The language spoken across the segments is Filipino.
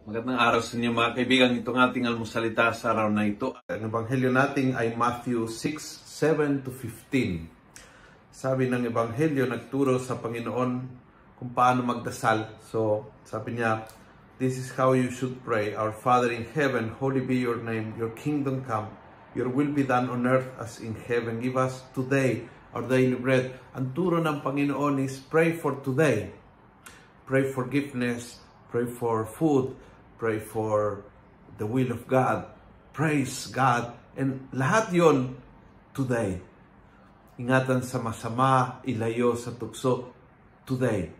Magandang araw sa inyo mga kaibigan. Itong ating almusalita sa araw na ito. Ang ebanghelyo natin ay Matthew 6:7-15. Sabi ng ebanghelyo, nagturo sa Panginoon kung paano magdasal. So, sabi niya, this is how you should pray. Our Father in heaven, holy be your name. Your kingdom come. Your will be done on earth as in heaven. Give us today our daily bread. Ang turo ng Panginoon is pray for today. Pray forgiveness. Pray for food. Pray for the will of God. Praise God. And lahat yon today. Ingatan sa masama, ilayo sa tukso today.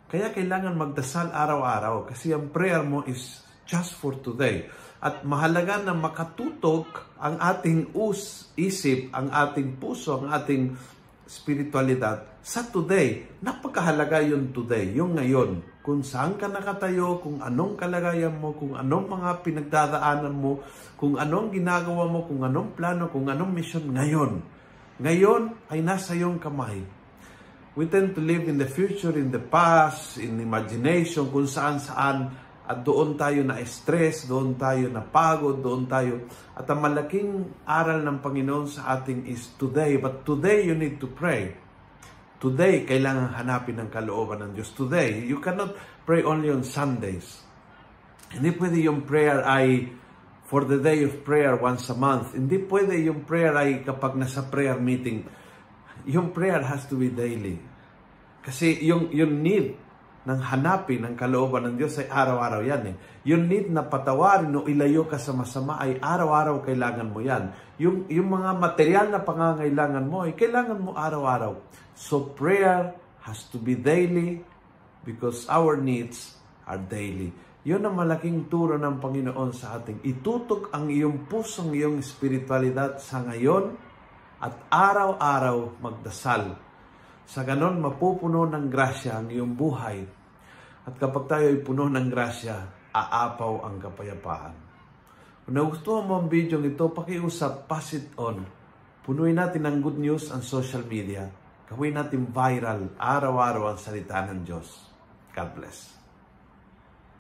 Kaya kailangan magdasal araw-araw kasi ang prayer mo is just for today. At mahalaga na makatutok ang ating isip, ang ating puso, ang ating spiritualidad sa today. Napakahalaga yun today, yung ngayon. Kung saan ka nakatayo, kung anong kalagayan mo, kung anong mga pinagdadaanan mo, kung anong ginagawa mo, kung anong plano, kung anong mission ngayon. Ngayon ay nasa iyong kamay. We tend to live in the future, in the past, in imagination, kung saan-saan. At doon tayo na-stress, doon tayo napagod, doon tayo. At ang malaking aral ng Panginoon sa ating is today. But today you need to pray. Today, kailangan hanapin ang kalooban ng Diyos. Today, you cannot pray only on Sundays. Hindi pwede yung prayer ay for the day of prayer once a month. Hindi pwede yung prayer ay kapag nasa prayer meeting. Yung prayer has to be daily. Kasi yung need ng hanapin ang kalooban ng Diyos ay araw-araw yan eh. Yung need na patawarin o ilayo ka sa masama ay araw-araw kailangan mo yan. Yung mga material na pangangailangan mo ay kailangan mo araw-araw. So prayer has to be daily because our needs are daily. Yun ang malaking turo ng Panginoon sa ating. Itutok ang iyong pusong iyong espiritualidad sa ngayon at araw-araw magdasal. Sa ganon, mapupuno ng grasya ang iyong buhay. At kapag tayo ay puno ng grasya, aapaw ang kapayapaan. Kung nagustuhan mo ang video ito, pakiusap, pass it on. Punuin natin ng good news ang social media. Gawin natin viral, araw-araw ang salita ng Diyos. God bless.